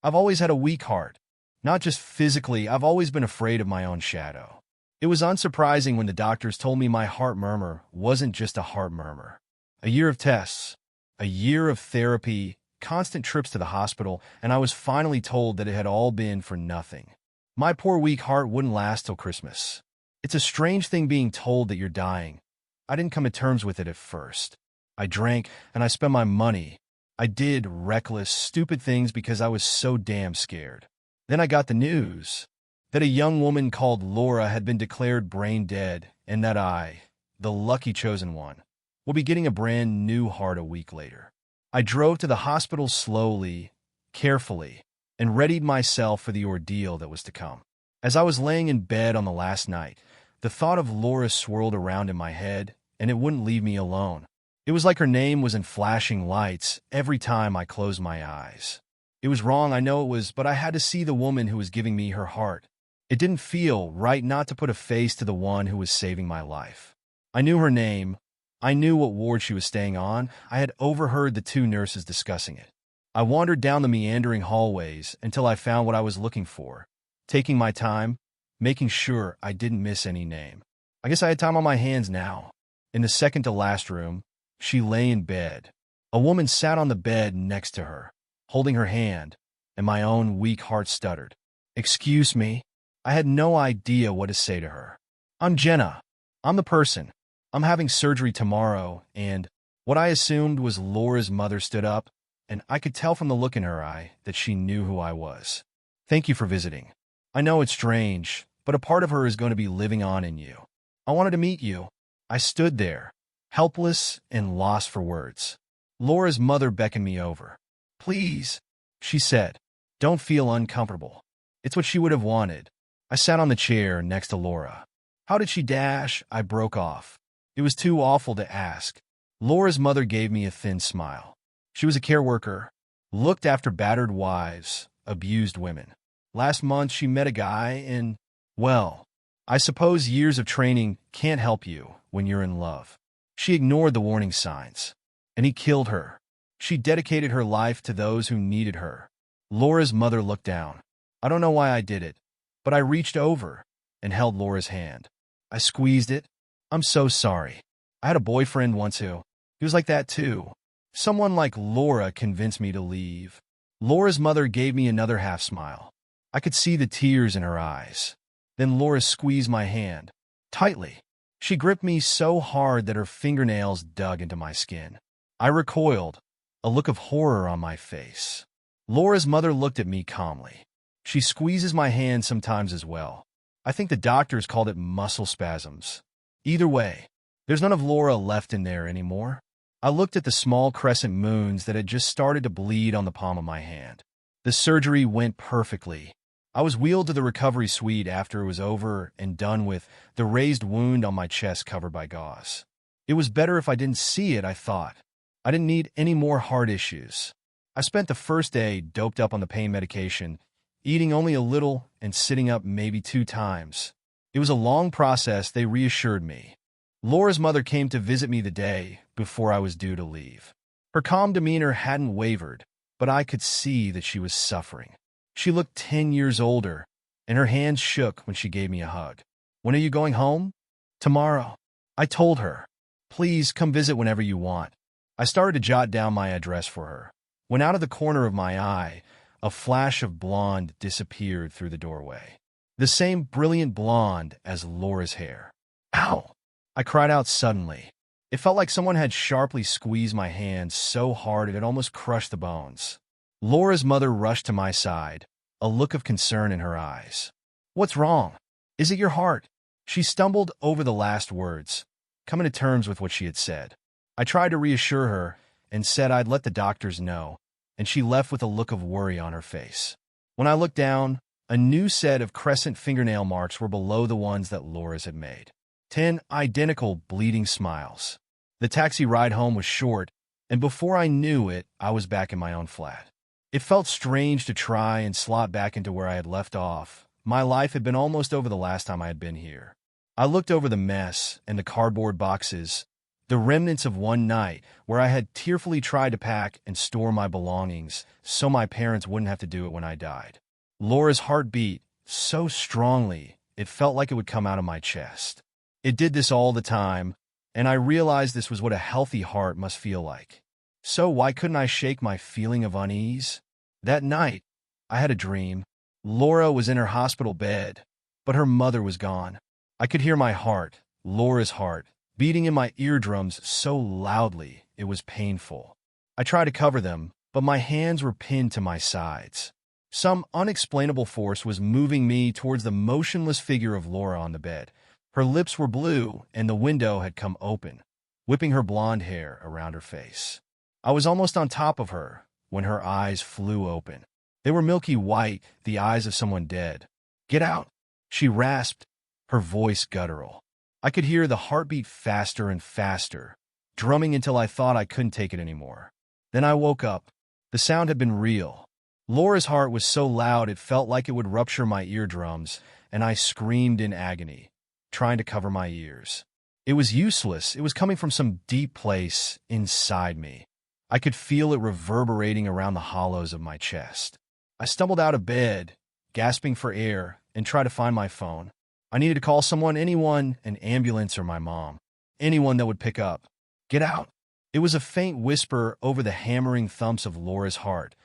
I've always had a weak heart. Not just physically, I've always been afraid of my own shadow. It was unsurprising when the doctors told me my heart murmur wasn't just a heart murmur. A year of tests, a year of therapy, constant trips to the hospital, and I was finally told that it had all been for nothing. My poor weak heart wouldn't last till Christmas. It's a strange thing being told that you're dying. I didn't come to terms with it at first. I drank and I spent my money. I did reckless, stupid things because I was so damn scared. Then I got the news that a young woman called Laura had been declared brain dead and that I, the lucky chosen one, will be getting a brand new heart a week later. I drove to the hospital slowly, carefully, and readied myself for the ordeal that was to come. As I was laying in bed on the last night, the thought of Laura swirled around in my head, and it wouldn't leave me alone. It was like her name was in flashing lights every time I closed my eyes. It was wrong, I know it was, but I had to see the woman who was giving me her heart. It didn't feel right not to put a face to the one who was saving my life. I knew her name. I knew what ward she was staying on. I had overheard the two nurses discussing it. I wandered down the meandering hallways until I found what I was looking for, taking my time, making sure I didn't miss any name. I guess I had time on my hands now. In the second-to-last room, she lay in bed. A woman sat on the bed next to her, holding her hand, and my own weak heart stuttered. "Excuse me?" I had no idea what to say to her. "I'm Jenna. I'm the person. I'm having surgery tomorrow," and what I assumed was Laura's mother stood up, and I could tell from the look in her eye that she knew who I was. "Thank you for visiting. I know it's strange, but a part of her is going to be living on in you. I wanted to meet you." I stood there, helpless and lost for words. Laura's mother beckoned me over. "Please," she said, "don't feel uncomfortable." It's what she would have wanted. I sat on the chair next to Laura. "How did she dash?" I broke off. It was too awful to ask. Laura's mother gave me a thin smile. She was a care worker, looked after battered wives, abused women. Last month she met a guy and, well, I suppose years of training can't help you when you're in love. She ignored the warning signs, and he killed her. She dedicated her life to those who needed her. Laura's mother looked down. I don't know why I did it, but I reached over and held Laura's hand. I squeezed it. "I'm so sorry. I had a boyfriend once who, he was like that too. Someone like Laura convinced me to leave." Laura's mother gave me another half smile. I could see the tears in her eyes. Then Laura squeezed my hand tightly. She gripped me so hard that her fingernails dug into my skin. I recoiled, a look of horror on my face. Laura's mother looked at me calmly. She squeezes my hand sometimes as well. I think the doctors called it muscle spasms. Either way, there's none of Laura left in there anymore. I looked at the small crescent moons that had just started to bleed on the palm of my hand. The surgery went perfectly. I was wheeled to the recovery suite after it was over and done with, the raised wound on my chest covered by gauze. It was better if I didn't see it, I thought. I didn't need any more heart issues. I spent the first day doped up on the pain medication, eating only a little and sitting up maybe 2 times. It was a long process, they reassured me. Laura's mother came to visit me the day before I was due to leave. Her calm demeanor hadn't wavered, but I could see that she was suffering. She looked 10 years older, and her hands shook when she gave me a hug. "When are you going home?" "Tomorrow." I told her. "Please come visit whenever you want." I started to jot down my address for her, when out of the corner of my eye, a flash of blonde disappeared through the doorway. The same brilliant blonde as Laura's hair. "Ow!" I cried out suddenly. It felt like someone had sharply squeezed my hand so hard it had almost crushed the bones. Laura's mother rushed to my side, a look of concern in her eyes. "What's wrong? Is it your heart?" She stumbled over the last words, coming to terms with what she had said. I tried to reassure her and said I'd let the doctors know, and she left with a look of worry on her face. When I looked down, a new set of crescent fingernail marks were below the ones that Laura's had made. 10 identical bleeding smiles. The taxi ride home was short, and before I knew it, I was back in my own flat. It felt strange to try and slot back into where I had left off. My life had been almost over the last time I had been here. I looked over the mess and the cardboard boxes, The remnants of one night where I had tearfully tried to pack and store my belongings so my parents wouldn't have to do it when I died. Laura's heart beat so strongly it felt like it would come out of my chest. It did this all the time, and I realized this was what a healthy heart must feel like. So why couldn't I shake my feeling of unease? That night, I had a dream. Laura was in her hospital bed, but her mother was gone. I could hear my heart, Laura's heart, beating in my eardrums so loudly it was painful. I tried to cover them, but my hands were pinned to my sides. Some unexplainable force was moving me towards the motionless figure of Laura on the bed. Her lips were blue, and the window had come open, whipping her blonde hair around her face. I was almost on top of her when her eyes flew open. They were milky white, the eyes of someone dead. "Get out," she rasped, her voice guttural. I could hear the heartbeat faster and faster, drumming until I thought I couldn't take it anymore. Then I woke up. The sound had been real. Laura's heart was so loud it felt like it would rupture my eardrums, and I screamed in agony, trying to cover my ears. It was useless. It was coming from some deep place inside me. I could feel it reverberating around the hollows of my chest. I stumbled out of bed, gasping for air, and tried to find my phone. I needed to call someone, anyone, an ambulance or my mom. Anyone that would pick up. "Get out." It was a faint whisper over the hammering thumps of Laura's heart,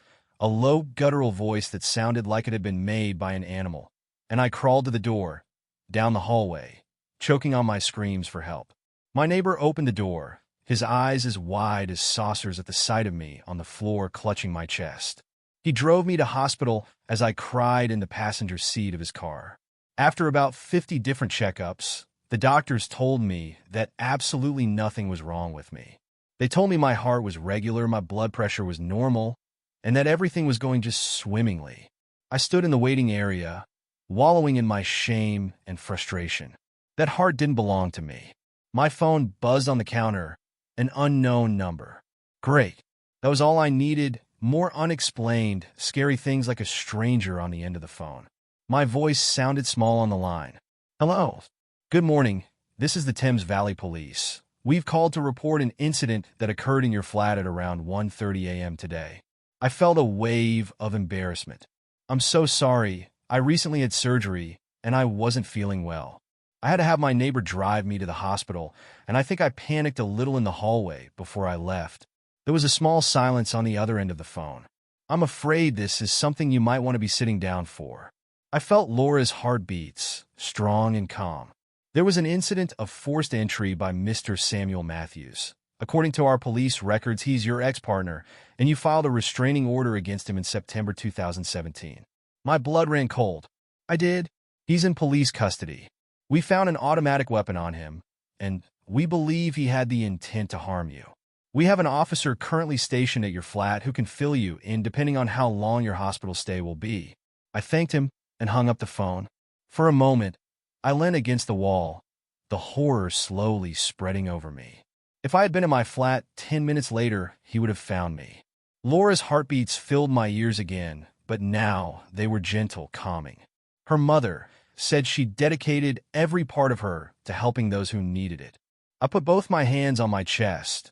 a low guttural voice that sounded like it had been made by an animal, and I crawled to the door, down the hallway, choking on my screams for help. My neighbor opened the door, his eyes as wide as saucers at the sight of me on the floor clutching my chest. He drove me to hospital as I cried in the passenger seat of his car. After about 50 different checkups, the doctors told me that absolutely nothing was wrong with me. They told me my heart was regular, my blood pressure was normal, and that everything was going just swimmingly. I stood in the waiting area, wallowing in my shame and frustration. That heart didn't belong to me. My phone buzzed on the counter, an unknown number. Great. That was all I needed. More unexplained, scary things like a stranger on the end of the phone. My voice sounded small on the line. "Hello. Good morning. This is the Thames Valley Police. We've called to report an incident that occurred in your flat at around 1:30 a.m. today." I felt a wave of embarrassment. "I'm so sorry. I recently had surgery, and I wasn't feeling well. I had to have my neighbor drive me to the hospital, and I think I panicked a little in the hallway before I left." There was a small silence on the other end of the phone. "I'm afraid this is something you might want to be sitting down for." I felt Laura's heartbeats, strong and calm. "There was an incident of forced entry by Mr. Samuel Matthews. According to our police records, he's your ex-partner, and you filed a restraining order against him in September 2017. My blood ran cold. "I did. He's in police custody. We found an automatic weapon on him, and we believe he had the intent to harm you. We have an officer currently stationed at your flat who can fill you in depending on how long your hospital stay will be." I thanked him and hung up the phone. For a moment, I leaned against the wall, the horror slowly spreading over me. If I had been in my flat 10 minutes later, he would have found me. Laura's heartbeats filled my ears again, but now they were gentle, calming. Her mother said she dedicated every part of her to helping those who needed it. I put both my hands on my chest,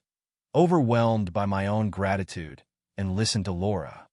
overwhelmed by my own gratitude, and listened to Laura.